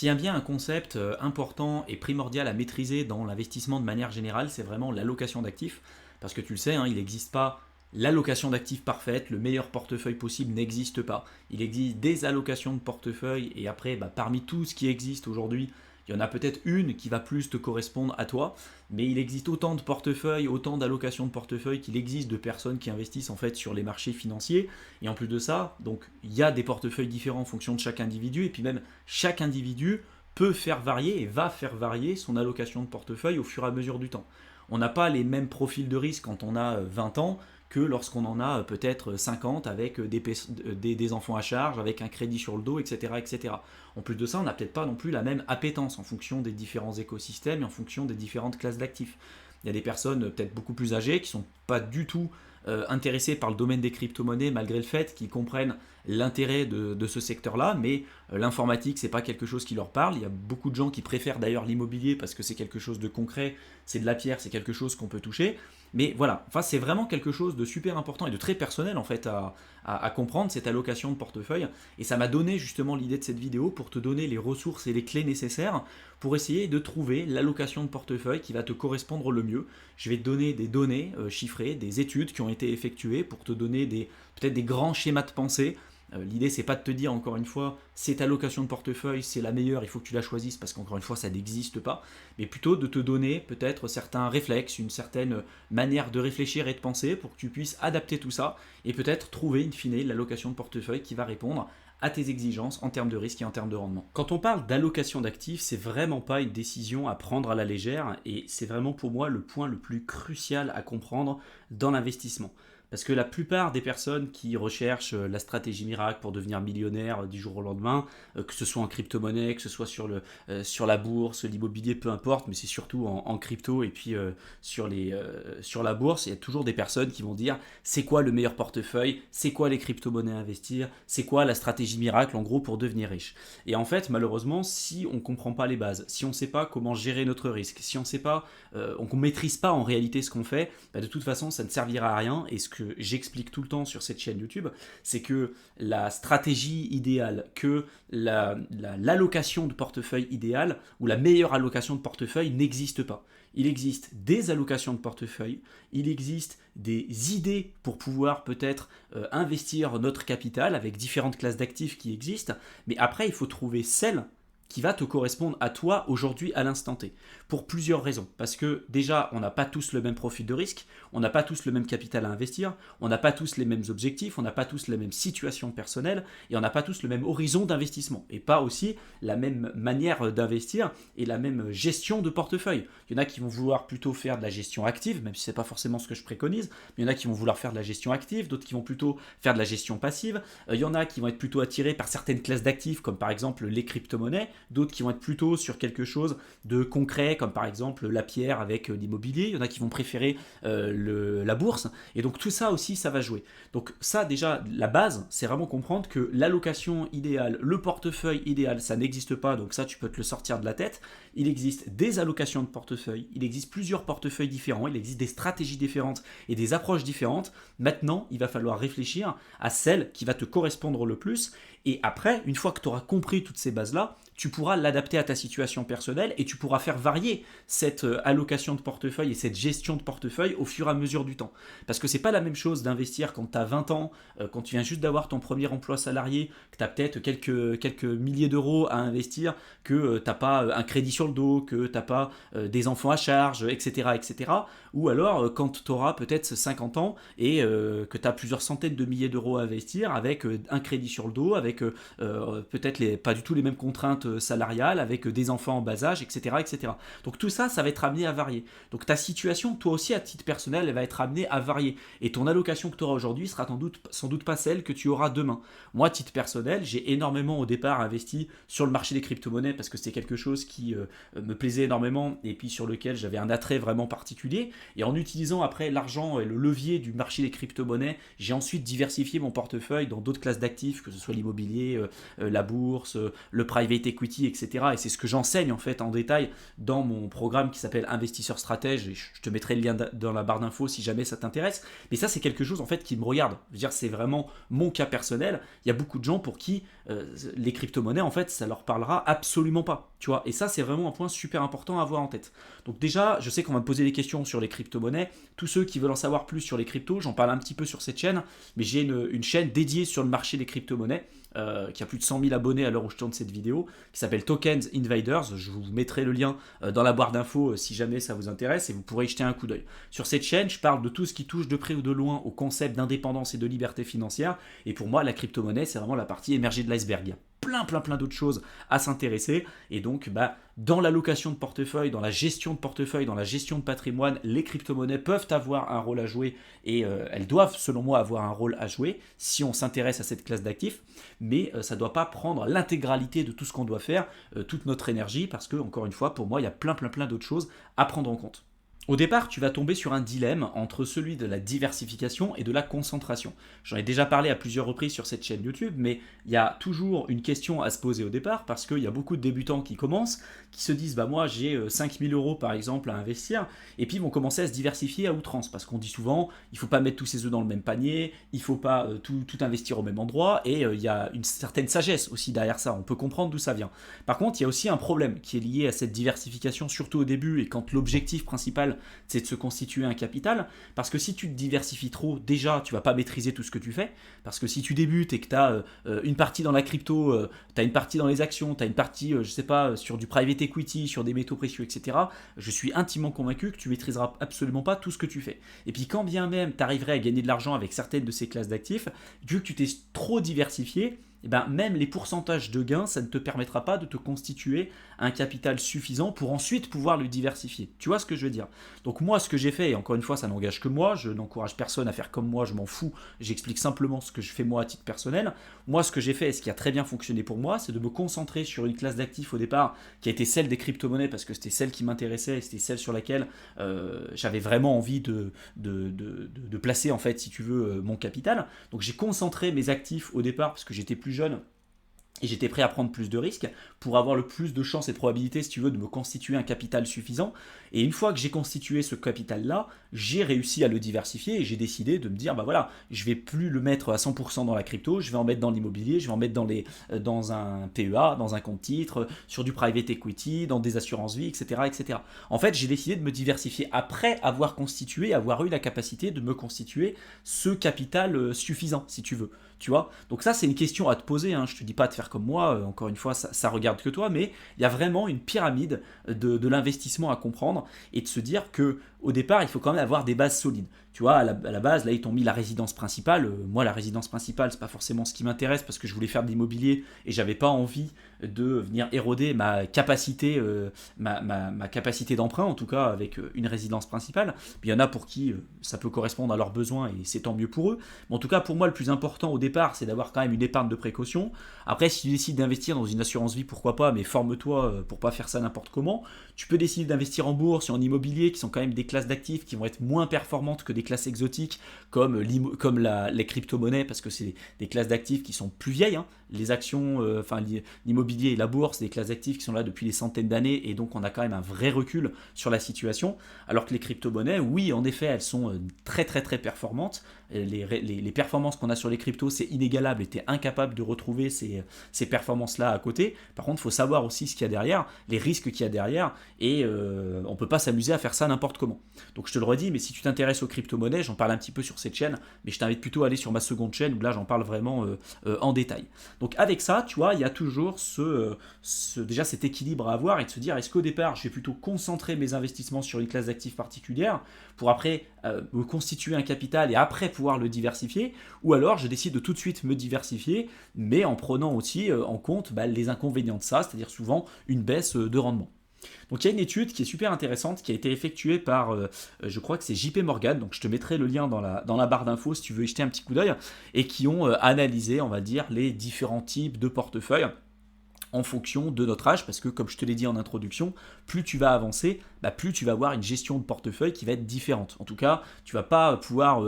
S'il y a bien un concept important et primordial à maîtriser dans l'investissement de manière générale, c'est vraiment l'allocation d'actifs. Parce que tu le sais, hein, il n'existe pas l'allocation d'actifs parfaite, le meilleur portefeuille possible n'existe pas. Il existe des allocations de portefeuille et après, parmi tout ce qui existe aujourd'hui, il y en a peut-être une qui va plus te correspondre à toi, mais il existe autant de portefeuilles, autant d'allocations de portefeuille qu'il existe de personnes qui investissent en fait sur les marchés financiers. Et en plus de ça, donc il y a des portefeuilles différents en fonction de chaque individu, et puis même chaque individu peut faire varier et va faire varier son allocation de portefeuille au fur et à mesure du temps. On n'a pas les mêmes profils de risque quand on a 20 ans que lorsqu'on en a peut-être 50 avec des enfants à charge, avec un crédit sur le dos, etc., etc. En plus de ça, on n'a peut-être pas non plus la même appétence en fonction des différents écosystèmes et en fonction des différentes classes d'actifs. Il y a des personnes peut-être beaucoup plus âgées qui ne sont pas du tout intéressés par le domaine des crypto-monnaies malgré le fait qu'ils comprennent l'intérêt de ce secteur-là, mais l'informatique, c'est pas quelque chose qui leur parle. Il y a beaucoup de gens qui préfèrent d'ailleurs l'immobilier parce que c'est quelque chose de concret, c'est de la pierre, c'est quelque chose qu'on peut toucher. Mais voilà, enfin, c'est vraiment quelque chose de super important et de très personnel en fait à comprendre, cette allocation de portefeuille. Et ça m'a donné justement l'idée de cette vidéo pour te donner les ressources et les clés nécessaires pour essayer de trouver l'allocation de portefeuille qui va te correspondre le mieux. Je vais te donner des données chiffrées, des études qui ont été effectuées pour te donner peut-être des grands schémas de pensée. L'idée, c'est pas de te dire encore une fois, c'est ta allocation de portefeuille, c'est la meilleure, il faut que tu la choisisses parce qu'encore une fois, ça n'existe pas, mais plutôt de te donner peut-être certains réflexes, une certaine manière de réfléchir et de penser pour que tu puisses adapter tout ça et peut-être trouver in fine l'allocation de portefeuille qui va répondre à tes exigences en termes de risque et en termes de rendement. Quand on parle d'allocation d'actifs, c'est vraiment pas une décision à prendre à la légère et c'est vraiment pour moi le point le plus crucial à comprendre dans l'investissement. Parce que la plupart des personnes qui recherchent la stratégie miracle pour devenir millionnaire du jour au lendemain, que ce soit en crypto-monnaie, que ce soit sur la bourse, l'immobilier, peu importe, mais c'est surtout en crypto et puis sur la bourse, il y a toujours des personnes qui vont dire c'est quoi le meilleur portefeuille, c'est quoi les crypto-monnaies à investir, c'est quoi la stratégie miracle en gros pour devenir riche. Et en fait, malheureusement, si on ne comprend pas les bases, si on ne sait pas comment gérer notre risque, si on ne sait pas, on ne maîtrise pas en réalité ce qu'on fait, de toute façon, ça ne servira à rien. Et ce que j'explique tout le temps sur cette chaîne YouTube, c'est que la stratégie idéale, que l'allocation de portefeuille idéale ou la meilleure allocation de portefeuille n'existe pas. Il existe des allocations de portefeuille, il existe des idées pour pouvoir peut-être investir notre capital avec différentes classes d'actifs qui existent, mais après il faut trouver celle qui va te correspondre à toi aujourd'hui à l'instant T. Pour plusieurs raisons. Parce que déjà, on n'a pas tous le même profil de risque, on n'a pas tous le même capital à investir, on n'a pas tous les mêmes objectifs, on n'a pas tous la même situation personnelle et on n'a pas tous le même horizon d'investissement. Et pas aussi la même manière d'investir et la même gestion de portefeuille. Il y en a qui vont vouloir plutôt faire de la gestion active, même si ce n'est pas forcément ce que je préconise, mais il y en a qui vont vouloir faire de la gestion active, d'autres qui vont plutôt faire de la gestion passive. Il y en a qui vont être plutôt attirés par certaines classes d'actifs, comme par exemple les crypto-monnaies, d'autres qui vont être plutôt sur quelque chose de concret, comme par exemple la pierre avec l'immobilier. Il y en a qui vont préférer la bourse. Et donc tout ça aussi, ça va jouer. Donc ça déjà, la base, c'est vraiment comprendre que l'allocation idéale, le portefeuille idéal, ça n'existe pas. Donc ça, tu peux te le sortir de la tête. Il existe des allocations de portefeuille, il existe plusieurs portefeuilles différents, il existe des stratégies différentes et des approches différentes. Maintenant, il va falloir réfléchir à celle qui va te correspondre le plus. Et après, une fois que tu auras compris toutes ces bases-là, tu pourras l'adapter à ta situation personnelle et tu pourras faire varier cette allocation de portefeuille et cette gestion de portefeuille au fur et à mesure du temps. Parce que c'est pas la même chose d'investir quand tu as 20 ans, quand tu viens juste d'avoir ton premier emploi salarié, que tu as peut-être quelques milliers d'euros à investir, que tu n'as pas un crédit sur le dos, que tu n'as pas des enfants à charge, etc. etc. Ou alors quand tu auras peut-être 50 ans et que tu as plusieurs centaines de milliers d'euros à investir avec un crédit sur le dos, avec peut-être pas du tout les mêmes contraintes salariale, avec des enfants en bas âge, etc., etc. Donc tout ça, ça va être amené à varier. Donc ta situation, toi aussi à titre personnel, elle va être amenée à varier. Et ton allocation que tu auras aujourd'hui sera sans doute pas celle que tu auras demain. Moi, à titre personnel, j'ai énormément au départ investi sur le marché des crypto-monnaies parce que c'était quelque chose qui me plaisait énormément et puis sur lequel j'avais un attrait vraiment particulier. Et en utilisant après l'argent et le levier du marché des crypto-monnaies, j'ai ensuite diversifié mon portefeuille dans d'autres classes d'actifs, que ce soit l'immobilier, la bourse, le private equity, etc. Et c'est ce que j'enseigne en fait en détail dans mon programme qui s'appelle Investisseur Stratège. Et je te mettrai le lien dans la barre d'infos si jamais ça t'intéresse. Mais ça, c'est quelque chose en fait qui me regarde. Je veux dire, c'est vraiment mon cas personnel. Il y a beaucoup de gens pour qui les crypto-monnaies, en fait, ça leur parlera absolument pas. Tu vois, et ça, c'est vraiment un point super important à avoir en tête. Donc déjà, je sais qu'on va me poser des questions sur les crypto-monnaies. Tous ceux qui veulent en savoir plus sur les cryptos, j'en parle un petit peu sur cette chaîne, mais j'ai une chaîne dédiée sur le marché des crypto-monnaies, qui a plus de 100 000 abonnés à l'heure où je tourne cette vidéo, qui s'appelle Tokens Invaders. Je vous mettrai le lien dans la barre d'infos si jamais ça vous intéresse et vous pourrez y jeter un coup d'œil. Sur cette chaîne, je parle de tout ce qui touche de près ou de loin au concept d'indépendance et de liberté financière. Et pour moi, la crypto-monnaie, c'est vraiment la partie émergée de l'iceberg. Il y a plein d'autres choses à s'intéresser. Et donc, dans l'allocation de portefeuille, dans la gestion de portefeuille, dans la gestion de patrimoine, les crypto-monnaies peuvent avoir un rôle à jouer et elles doivent, selon moi, avoir un rôle à jouer si on s'intéresse à cette classe d'actifs. Mais ça ne doit pas prendre l'intégralité de tout ce qu'on doit faire, toute notre énergie, parce que, encore une fois, pour moi, il y a plein d'autres choses à prendre en compte. Au départ, tu vas tomber sur un dilemme entre celui de la diversification et de la concentration. J'en ai déjà parlé à plusieurs reprises sur cette chaîne YouTube, mais il y a toujours une question à se poser au départ parce qu'il y a beaucoup de débutants qui commencent, qui se disent moi j'ai 5 000 euros par exemple à investir, et puis ils vont commencer à se diversifier à outrance parce qu'on dit souvent il ne faut pas mettre tous ses œufs dans le même panier, il ne faut pas tout investir au même endroit, et il y a une certaine sagesse aussi derrière ça, on peut comprendre d'où ça vient. Par contre, il y a aussi un problème qui est lié à cette diversification, surtout au début et quand l'objectif principal c'est de se constituer un capital, parce que si tu te diversifies trop, déjà tu vas pas maîtriser tout ce que tu fais, parce que si tu débutes et que tu as une partie dans la crypto, tu as une partie dans les actions, tu as une partie, je sais pas, sur du private equity, sur des métaux précieux, etc., je suis intimement convaincu que tu maîtriseras absolument pas tout ce que tu fais. Et puis quand bien même tu arriverais à gagner de l'argent avec certaines de ces classes d'actifs, vu que tu t'es trop diversifié, même les pourcentages de gains, ça ne te permettra pas de te constituer un capital suffisant pour ensuite pouvoir le diversifier. Tu vois ce que je veux dire? Donc moi, ce que j'ai fait, et encore une fois, ça n'engage que moi, je n'encourage personne à faire comme moi, je m'en fous, j'explique simplement ce que je fais moi à titre personnel. Moi, ce que j'ai fait et ce qui a très bien fonctionné pour moi, c'est de me concentrer sur une classe d'actifs au départ, qui a été celle des crypto-monnaies, parce que c'était celle qui m'intéressait, et c'était celle sur laquelle j'avais vraiment envie de placer, en fait, si tu veux, mon capital. Donc j'ai concentré mes actifs au départ, parce que j'étais plus jeune, et j'étais prêt à prendre plus de risques pour avoir le plus de chances et de probabilités, si tu veux, de me constituer un capital suffisant. Et une fois que j'ai constitué ce capital-là, j'ai réussi à le diversifier et j'ai décidé de me dire, voilà, je vais plus le mettre à 100% dans la crypto, je vais en mettre dans l'immobilier, je vais en mettre dans un PEA, dans un compte titre, sur du private equity, dans des assurances vie, etc., etc. En fait, j'ai décidé de me diversifier après avoir eu la capacité de me constituer ce capital suffisant, si tu veux. Tu vois, donc ça c'est une question à te poser, hein. Je te dis pas de faire comme moi, encore une fois ça regarde que toi, mais il y a vraiment une pyramide de l'investissement à comprendre et de se dire que au départ il faut quand même avoir des bases solides. Tu vois, à la base, là, ils t'ont mis la résidence principale. Moi, la résidence principale, c'est pas forcément ce qui m'intéresse parce que je voulais faire de l'immobilier et j'avais pas envie de venir éroder ma capacité, ma capacité d'emprunt, en tout cas, avec une résidence principale. Puis il y en a pour qui ça peut correspondre à leurs besoins et c'est tant mieux pour eux. Mais en tout cas, pour moi, le plus important au départ, c'est d'avoir quand même une épargne de précaution. Après, si tu décides d'investir dans une assurance vie, pourquoi pas, mais forme-toi pour pas faire ça n'importe comment. Tu peux décider d'investir en bourse et en immobilier, qui sont quand même des classes d'actifs qui vont être moins performantes que des classes exotiques comme les crypto-monnaies, parce que c'est des classes d'actifs qui sont plus vieilles. Hein. Les actions, l'immobilier et la bourse, des classes d'actifs qui sont là depuis des centaines d'années, et donc on a quand même un vrai recul sur la situation. Alors que les crypto-monnaies, oui, en effet, elles sont très performantes. Les performances qu'on a sur les cryptos, c'est inégalable, et tu es incapable de retrouver ces performances-là à côté. Par contre, il faut savoir aussi ce qu'il y a derrière, les risques qu'il y a derrière, et on ne peut pas s'amuser à faire ça n'importe comment. Donc je te le redis, mais si tu t'intéresses aux crypto-monnaies, j'en parle un petit peu sur cette chaîne, mais je t'invite plutôt à aller sur ma seconde chaîne, où là j'en parle vraiment en détail. Donc avec ça, tu vois, il y a toujours déjà cet équilibre à avoir, et de se dire, est-ce qu'au départ, je vais plutôt concentrer mes investissements sur une classe d'actifs particulière, pour après me constituer un capital et après pouvoir le diversifier, ou alors je décide de tout de suite me diversifier, mais en prenant aussi en compte les inconvénients de ça, c'est-à-dire souvent une baisse de rendement. Donc il y a une étude qui est super intéressante qui a été effectuée par, je crois que c'est JP Morgan, donc je te mettrai le lien dans la barre d'infos si tu veux y jeter un petit coup d'œil, et qui ont analysé, on va dire, les différents types de portefeuilles en fonction de notre âge, parce que comme je te l'ai dit en introduction, plus tu vas avancer, plus tu vas avoir une gestion de portefeuille qui va être différente. En tout cas, tu vas pas pouvoir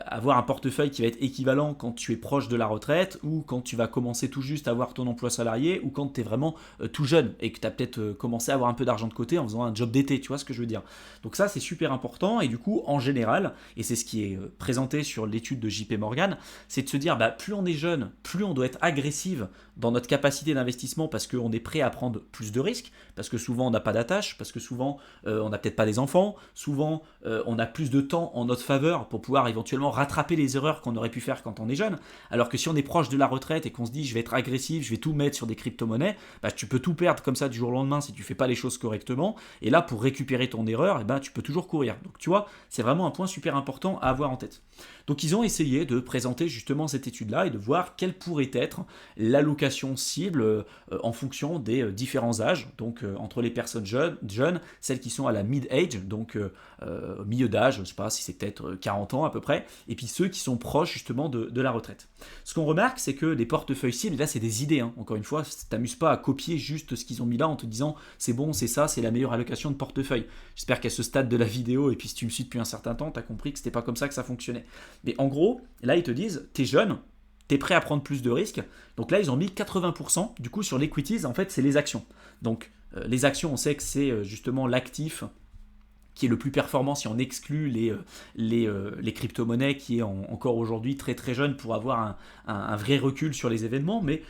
avoir un portefeuille qui va être équivalent quand tu es proche de la retraite, ou quand tu vas commencer tout juste à avoir ton emploi salarié, ou quand tu es vraiment tout jeune et que tu as peut-être commencé à avoir un peu d'argent de côté en faisant un job d'été, tu vois ce que je veux dire. Donc ça, c'est super important, et du coup, en général, et c'est ce qui est présenté sur l'étude de JP Morgan, c'est de se dire, plus on est jeune, plus on doit être agressif dans notre capacité d'investissement, parce qu'on est prêt à prendre plus de risques, parce que souvent on n'a pas d'attache, parce que souvent on n'a peut-être pas des enfants, souvent on a plus de temps en notre faveur pour pouvoir éventuellement rattraper les erreurs qu'on aurait pu faire quand on est jeune, alors que si on est proche de la retraite et qu'on se dit je vais être agressif, je vais tout mettre sur des crypto-monnaies, tu peux tout perdre comme ça du jour au lendemain si tu fais pas les choses correctement, et là pour récupérer ton erreur, tu peux toujours courir. Donc tu vois, c'est vraiment un point super important à avoir en tête. Donc ils ont essayé de présenter justement cette étude-là et de voir quelle pourrait être l'allocation cible en fonction des différents âges, donc entre les personnes jeunes, celles qui sont à la mid-age, donc milieu d'âge, je ne sais pas si c'est peut-être 40 ans à peu près, et puis ceux qui sont proches justement de la retraite. Ce qu'on remarque, c'est que les portefeuilles cibles, là c'est des idées, encore une fois, t'amuses pas à copier juste ce qu'ils ont mis là en te disant c'est bon, c'est ça, c'est la meilleure allocation de portefeuille. J'espère qu'à ce stade de la vidéo, et puis si tu me suis depuis un certain temps, tu as compris que c'était pas comme ça que ça fonctionnait. Mais en gros, là ils te disent, t'es jeune, t'es prêt à prendre plus de risques. Donc là, ils ont mis 80%. Du coup, sur l'equities, en fait, c'est les actions. Donc, les actions, on sait que c'est justement l'actif qui est le plus performant si on exclut les crypto-monnaies, qui est encore aujourd'hui très très jeune pour avoir un vrai recul sur les événements. Mais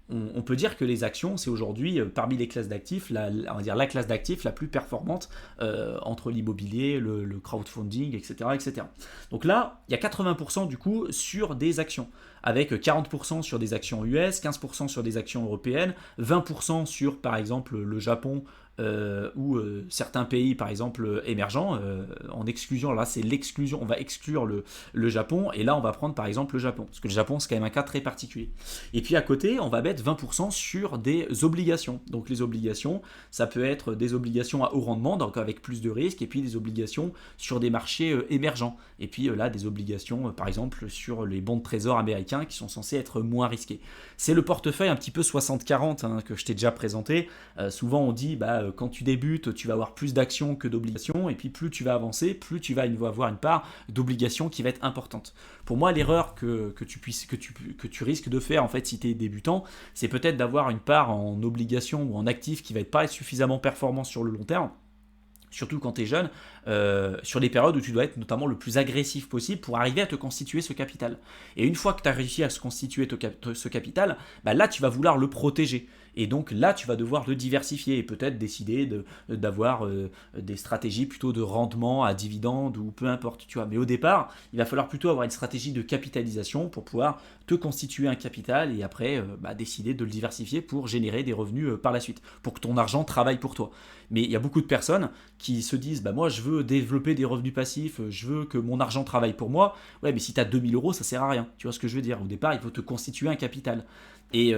on peut dire que les actions, c'est aujourd'hui parmi les classes d'actifs, on va dire la classe d'actifs la plus performante entre l'immobilier, le crowdfunding, etc., etc. Donc là, il y a 80% du coup sur des actions, avec 40% sur des actions US, 15% sur des actions européennes, 20% sur par exemple le Japon, ou certains pays par exemple émergents, en exclusion, là c'est l'exclusion, on va exclure le Japon, et là on va prendre par exemple le Japon, parce que le Japon c'est quand même un cas très particulier. Et puis à côté on va mettre 20% sur des obligations. Donc les obligations, ça peut être des obligations à haut rendement, donc avec plus de risques, et puis des obligations sur des marchés émergents, et puis là des obligations par exemple sur les bons de trésor américains qui sont censés être moins risqués. C'est le portefeuille un petit peu 60-40 que je t'ai déjà présenté. Souvent on dit quand tu débutes, tu vas avoir plus d'actions que d'obligations, et puis plus tu vas avancer, plus tu vas avoir une part d'obligations qui va être importante. Pour moi, l'erreur que tu risques de faire en fait si tu es débutant, c'est peut-être d'avoir une part en obligation ou en actif qui va être pas suffisamment performant sur le long terme, surtout quand tu es jeune, sur les périodes où tu dois être notamment le plus agressif possible pour arriver à te constituer ce capital. Et une fois que tu as réussi à se constituer ce capital, là tu vas vouloir le protéger. Et donc là, tu vas devoir le diversifier et peut-être décider d'avoir des stratégies plutôt de rendement à dividende ou peu importe, tu vois. Mais au départ, il va falloir plutôt avoir une stratégie de capitalisation pour pouvoir te constituer un capital et après décider de le diversifier pour générer des revenus par la suite, pour que ton argent travaille pour toi. Mais il y a beaucoup de personnes qui se disent moi je veux développer des revenus passifs, je veux que mon argent travaille pour moi. Ouais, mais si tu as 2000 euros, ça sert à rien. Tu vois ce que je veux dire? Au départ, il faut te constituer un capital. Et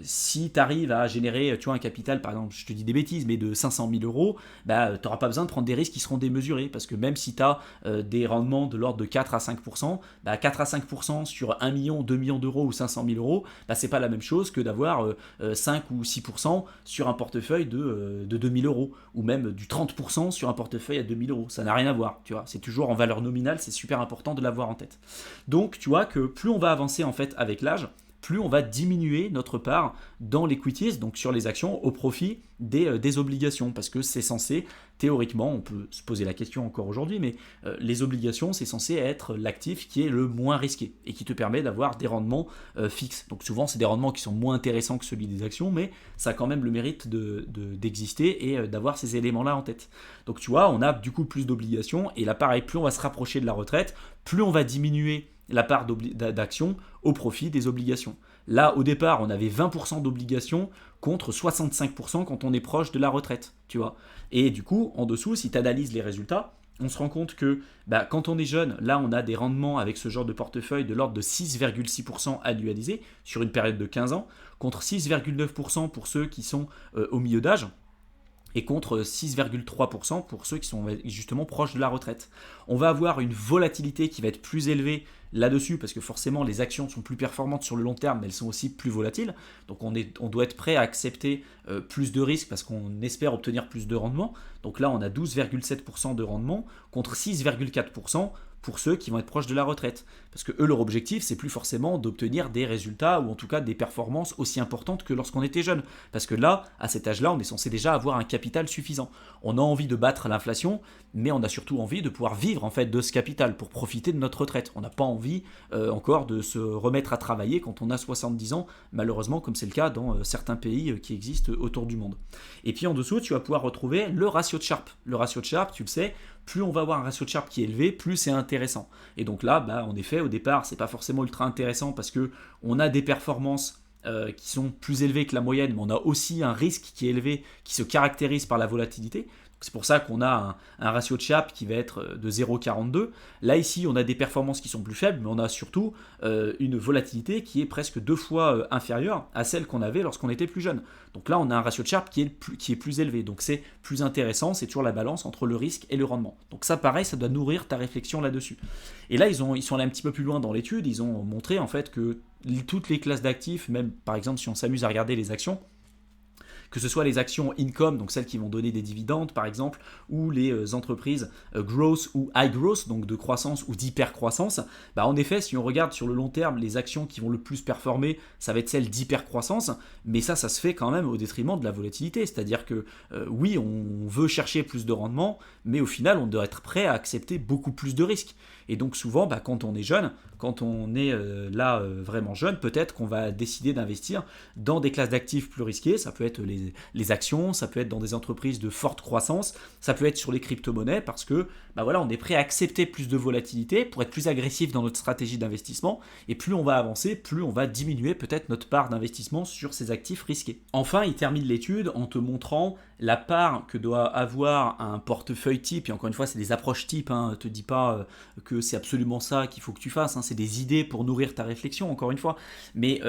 si tu arrives à générer un capital, par exemple, je te dis des bêtises, mais de 500 000 euros, tu n'auras pas besoin de prendre des risques qui seront démesurés. Parce que même si tu as des rendements de l'ordre de 4 à 5%, 4 à 5% sur 1 million, 2 millions d'euros ou 500 000 euros, c'est pas la même chose que d'avoir 5 ou 6% sur un portefeuille de 2000 euros. Ou même du 30% sur un portefeuille à 2000 euros. Ça n'a rien à voir. Tu vois, c'est toujours en valeur nominale, c'est super important de l'avoir en tête. Donc tu vois que plus on va avancer en fait avec l'âge, plus on va diminuer notre part dans l'equities, donc sur les actions, au profit des obligations, parce que c'est censé, théoriquement, on peut se poser la question encore aujourd'hui, mais les obligations, c'est censé être l'actif qui est le moins risqué, et qui te permet d'avoir des rendements fixes. Donc souvent, c'est des rendements qui sont moins intéressants que celui des actions, mais ça a quand même le mérite d'exister et d'avoir ces éléments-là en tête. Donc tu vois, on a du coup plus d'obligations, et là pareil, plus on va se rapprocher de la retraite, plus on va diminuer la part d'actions au profit des obligations. Là, au départ, on avait 20% d'obligations contre 65% quand on est proche de la retraite, tu vois. Et du coup, en dessous, si tu analyses les résultats, on se rend compte que quand on est jeune, là, on a des rendements avec ce genre de portefeuille de l'ordre de 6,6% annualisés sur une période de 15 ans, contre 6,9% pour ceux qui sont au milieu d'âge. et contre 6,3% pour ceux qui sont justement proches de la retraite. On va avoir une volatilité qui va être plus élevée là-dessus parce que forcément les actions sont plus performantes sur le long terme, mais elles sont aussi plus volatiles. Donc on doit être prêt à accepter plus de risques parce qu'on espère obtenir plus de rendement. Donc là on a 12,7% de rendement contre 6,4% pour ceux qui vont être proches de la retraite. Parce que eux, leur objectif, c'est plus forcément d'obtenir des résultats ou en tout cas des performances aussi importantes que lorsqu'on était jeune. Parce que là, à cet âge-là, on est censé déjà avoir un capital suffisant. On a envie de battre l'inflation, mais on a surtout envie de pouvoir vivre en fait de ce capital pour profiter de notre retraite. On n'a pas envie encore de se remettre à travailler quand on a 70 ans, malheureusement, comme c'est le cas dans certains pays qui existent autour du monde. Et puis en dessous, tu vas pouvoir retrouver le ratio de Sharpe. Le ratio de Sharpe, tu le sais, plus on va avoir un ratio de Sharpe qui est élevé, plus c'est intéressant. Et donc là, en effet, au départ, c'est pas forcément ultra intéressant parce que on a des performances qui sont plus élevées que la moyenne, mais on a aussi un risque qui est élevé, qui se caractérise par la volatilité. C'est pour ça qu'on a un ratio de Sharpe qui va être de 0,42. Là, ici, on a des performances qui sont plus faibles, mais on a surtout une volatilité qui est presque 2 fois inférieure à celle qu'on avait lorsqu'on était plus jeune. Donc là, on a un ratio de Sharpe qui est plus élevé. Donc c'est plus intéressant, c'est toujours la balance entre le risque et le rendement. Donc ça, pareil, ça doit nourrir ta réflexion là-dessus. Et là, ils sont allés un petit peu plus loin dans l'étude. Ils ont montré en fait que toutes les classes d'actifs, même par exemple si on s'amuse à regarder les actions, que ce soit les actions income, donc celles qui vont donner des dividendes par exemple, ou les entreprises growth ou high growth, donc de croissance ou d'hypercroissance, en effet, si on regarde sur le long terme, les actions qui vont le plus performer, ça va être celles d'hypercroissance, mais ça se fait quand même au détriment de la volatilité, c'est-à-dire que oui, on veut chercher plus de rendement, mais au final, on doit être prêt à accepter beaucoup plus de risques. Et donc souvent, quand on est jeune, quand on est vraiment jeune, peut-être qu'on va décider d'investir dans des classes d'actifs plus risquées. Ça peut être les actions, ça peut être dans des entreprises de forte croissance, ça peut être sur les crypto-monnaies parce que on est prêt à accepter plus de volatilité pour être plus agressif dans notre stratégie d'investissement. Et plus on va avancer, plus on va diminuer peut-être notre part d'investissement sur ces actifs risqués. Enfin, il termine l'étude en te montrant la part que doit avoir un portefeuille type. Et encore une fois, c'est des approches types. Ne te dis pas que c'est absolument ça qu'il faut que tu fasses. C'est des idées pour nourrir ta réflexion, encore une fois. Mais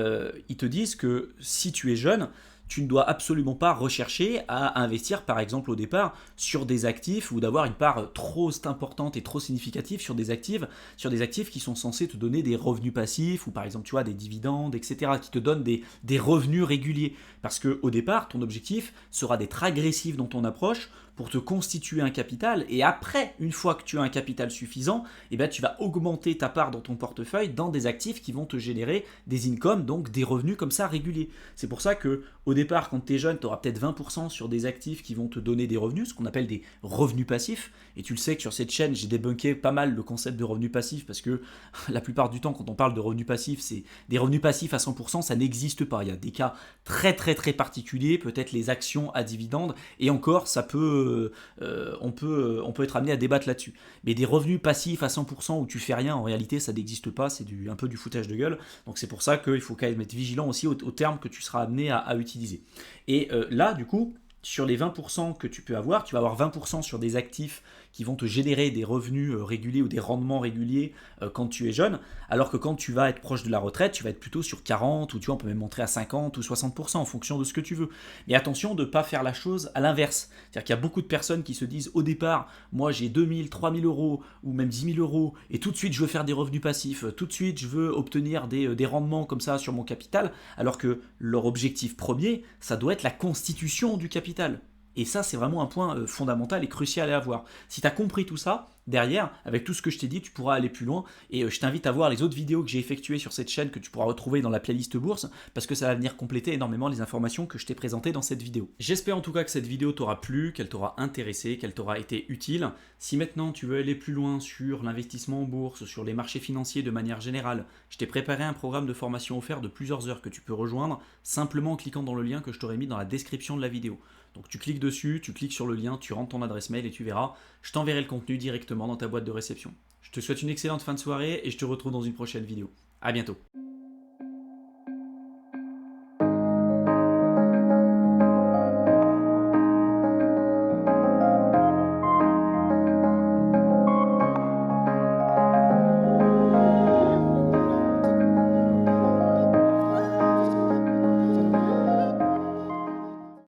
ils te disent que si tu es jeune, tu ne dois absolument pas rechercher à investir, par exemple, au départ, sur des actifs ou d'avoir une part trop importante et trop significative sur des actifs qui sont censés te donner des revenus passifs ou, par exemple, tu vois, des dividendes, etc., qui te donnent des revenus réguliers. Parce qu'au départ, ton objectif sera d'être agressif dans ton approche pour te constituer un capital, et après, une fois que tu as un capital suffisant, tu vas augmenter ta part dans ton portefeuille dans des actifs qui vont te générer des incomes, donc des revenus comme ça réguliers. C'est pour ça que au départ, quand tu es jeune, tu auras peut-être 20% sur des actifs qui vont te donner des revenus, ce qu'on appelle des revenus passifs. Et tu le sais que sur cette chaîne, j'ai débunké pas mal le concept de revenus passifs parce que la plupart du temps, quand on parle de revenus passifs, c'est des revenus passifs à 100%, ça n'existe pas. Il y a des cas très très très particuliers, peut-être les actions à dividendes, et encore, ça peut, on peut être amené à débattre là-dessus. Mais des revenus passifs à 100% où tu fais rien, en réalité, ça n'existe pas, c'est un peu du foutage de gueule. Donc c'est pour ça qu'il faut quand même être vigilant aussi aux termes que tu seras amené à utiliser. Et là, du coup, sur les 20% que tu peux avoir, tu vas avoir 20% sur des actifs qui vont te générer des revenus réguliers ou des rendements réguliers quand tu es jeune, alors que quand tu vas être proche de la retraite, tu vas être plutôt sur 40 ou tu vois, on peut même montrer à 50 ou 60% en fonction de ce que tu veux. Mais attention de ne pas faire la chose à l'inverse. C'est-à-dire qu'il y a beaucoup de personnes qui se disent au départ, moi j'ai 2000, 3000 euros ou même 10 000 euros et tout de suite je veux faire des revenus passifs, tout de suite je veux obtenir des rendements comme ça sur mon capital, alors que leur objectif premier, ça doit être la constitution du capital. Et ça, c'est vraiment un point fondamental et crucial à avoir. Si tu as compris tout ça, derrière, avec tout ce que je t'ai dit, tu pourras aller plus loin. Et je t'invite à voir les autres vidéos que j'ai effectuées sur cette chaîne que tu pourras retrouver dans la playlist bourse, parce que ça va venir compléter énormément les informations que je t'ai présentées dans cette vidéo. J'espère en tout cas que cette vidéo t'aura plu, qu'elle t'aura intéressé, qu'elle t'aura été utile. Si maintenant tu veux aller plus loin sur l'investissement en bourse, sur les marchés financiers de manière générale, je t'ai préparé un programme de formation offert de plusieurs heures que tu peux rejoindre simplement en cliquant dans le lien que je t'aurai mis dans la description de la vidéo. Donc tu cliques dessus, tu cliques sur le lien, tu rentres ton adresse mail et tu verras, je t'enverrai le contenu directement dans ta boîte de réception. Je te souhaite une excellente fin de soirée et je te retrouve dans une prochaine vidéo. À bientôt.